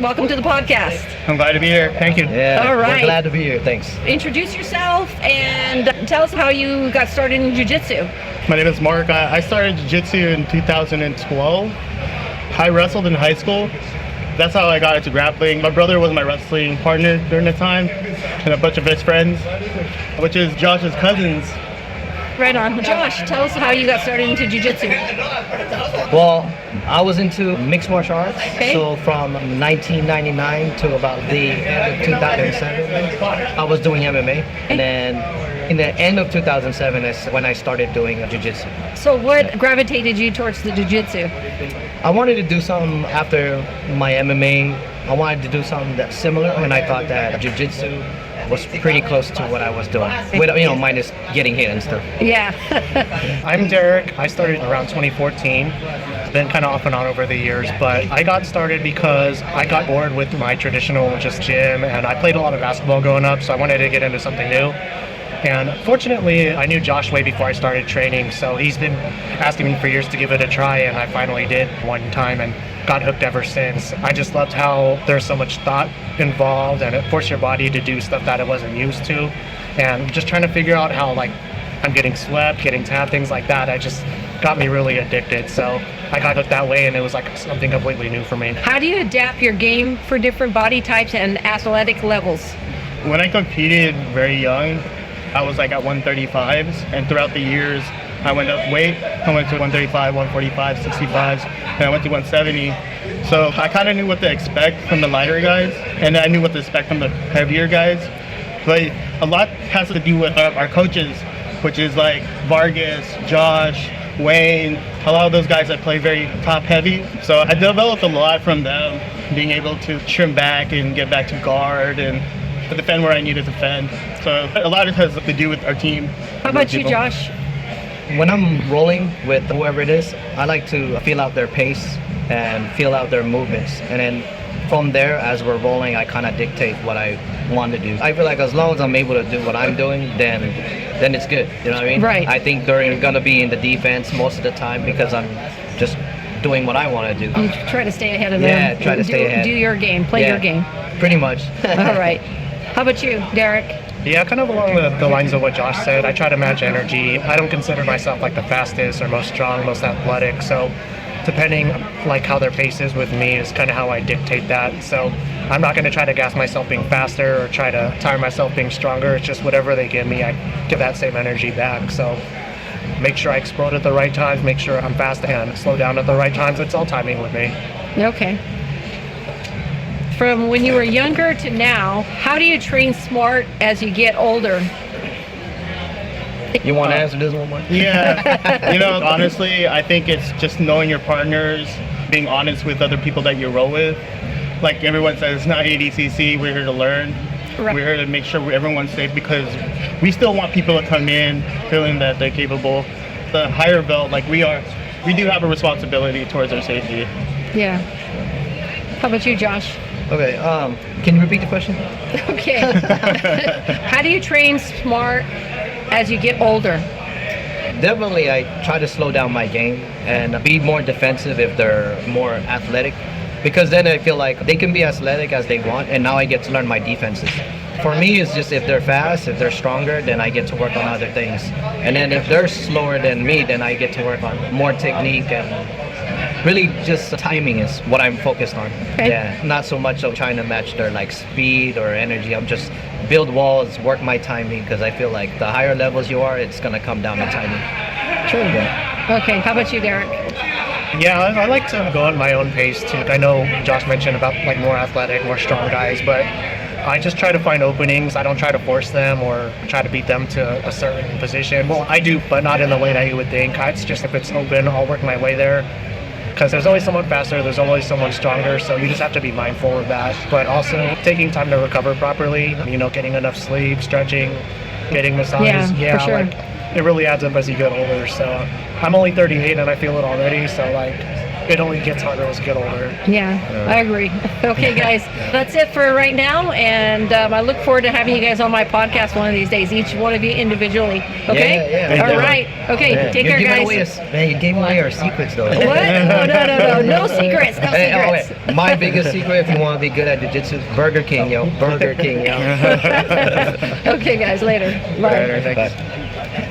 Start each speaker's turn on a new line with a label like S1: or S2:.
S1: Welcome to the podcast.
S2: I'm glad to be here. Thank you.
S3: Yeah,
S1: All right.
S3: We're glad to be here. Thanks.
S1: Introduce yourself and tell us how you got started in jiu-jitsu.
S2: My name is Mark. I started jiu-jitsu in 2012. I wrestled in high school. That's how I got into grappling. My brother was my wrestling partner during the time, and a bunch of his friends, which is Josh's cousins.
S1: Right on. Josh, tell us how you got started into jiu-jitsu.
S3: Well, I was into mixed martial arts.
S1: Okay.
S3: So from 1999 to about the end of 2007, I was doing MMA. And then in the end of 2007 is when I started doing jiu-jitsu.
S1: So what gravitated you towards the jiu-jitsu?
S3: I wanted to do something after my MMA. I wanted to do something that's similar, and I thought that jiu-jitsu was pretty close to what I was doing, with, minus getting hit and stuff.
S1: Yeah.
S2: I'm Derek. I started around 2014. It's been kind of off and on over the years, but I got started because I got bored with my traditional just gym, and I played a lot of basketball growing up, so I wanted to get into something new. And fortunately, I knew Josh way before I started training, so he's been asking me for years to give it a try, and I finally did one time and got hooked ever since. I just loved how there's so much thought involved, and it forced your body to do stuff that it wasn't used to. And just trying to figure out how I'm getting swept, getting tapped, things like that, I just got me really addicted. So I got hooked that way, and it was like something completely new for me.
S1: How do you adapt your game for different body types and athletic levels?
S2: When I competed very young, I was at 135s, and throughout the years, I went up weight. I went to 135, 145, 65s, and I went to 170. So I kind of knew what to expect from the lighter guys, and I knew what to expect from the heavier guys. But a lot has to do with our coaches, which is like Vargas, Josh, Wayne, a lot of those guys that play very top heavy. So I developed a lot from them, being able to trim back and get back to guard and to defend where I need to defend. So a lot of it has to do with our team.
S1: How about you, Josh?
S3: When I'm rolling with whoever it is, I like to feel out their pace and feel out their movements. And then from there, as we're rolling, I kind of dictate what I want to do. I feel like as long as I'm able to do what I'm doing, then it's good. You know what I mean?
S1: Right.
S3: I think they're going to be in the defense most of the time because I'm just doing what I want to do.
S1: You try to stay ahead of them.
S3: Yeah, try to stay ahead.
S1: Do your game, play your game.
S3: Pretty much.
S1: All right. How about you, Derek?
S2: Yeah, kind of along the lines of what Josh said. I try to match energy. I don't consider myself the fastest or most strong, most athletic. So depending how their pace is with me is kind of how I dictate that. So I'm not going to try to gas myself being faster or try to tire myself being stronger. It's just whatever they give me, I give that same energy back. So make sure I explode at the right times, make sure I'm fast and slow down at the right times. It's all timing with me.
S1: Okay. From when you were younger to now, how do you train smart as you get older?
S3: You want to answer this one more?
S2: Yeah. Honestly, I think it's just knowing your partners, being honest with other people that you roll with. Like everyone says, it's not ADCC, we're here to learn.
S1: Right.
S2: We're here to make sure everyone's safe because we still want people to come in feeling that they're capable. The higher belt, we do have a responsibility towards their safety.
S1: Yeah. How about you, Josh?
S3: Okay, can you repeat the question?
S1: Okay. How do you train smart as you get older?
S3: Definitely, I try to slow down my game and be more defensive if they're more athletic, because then I feel like they can be athletic as they want, and now I get to learn my defenses. For me, it's just if they're fast, if they're stronger, then I get to work on other things. And then if they're slower than me, then I get to work on more technique and really just timing is what I'm focused on.
S1: Okay.
S3: Yeah, not so much of trying to match their speed or energy. I'm just build walls, work my timing, because I feel like the higher levels you are, it's gonna come down to timing.
S1: True.
S3: Yeah.
S1: Okay. How about you, Derek?
S2: Yeah, I like to go at my own pace too. I know Josh mentioned about more athletic, more strong guys, but I just try to find openings. I don't try to force them or try to beat them to a certain position. Well, I do, but not in the way that you would think. It's just if it's open, I'll work my way there. Because there's always someone faster, there's always someone stronger, so you just have to be mindful of that. But also taking time to recover properly, getting enough sleep, stretching, getting massages.
S1: Yeah, for sure.
S2: It really adds up as you get older. So I'm only 38 and I feel it already. So it only gets harder as you get older.
S1: Yeah, I agree. Okay, guys, that's it for right now, and I look forward to having you guys on my podcast one of these days, each one of you individually. Okay?
S3: Yeah.
S1: All right. Okay, take care, guys.
S3: You gave away our secrets, though.
S1: What? No. No secrets. No secrets.
S3: Wait. My biggest secret, if you want to be good at jiu-jitsu, Burger King, yo. Burger King, yo.
S1: Okay, guys, later. Bye.
S3: Bye.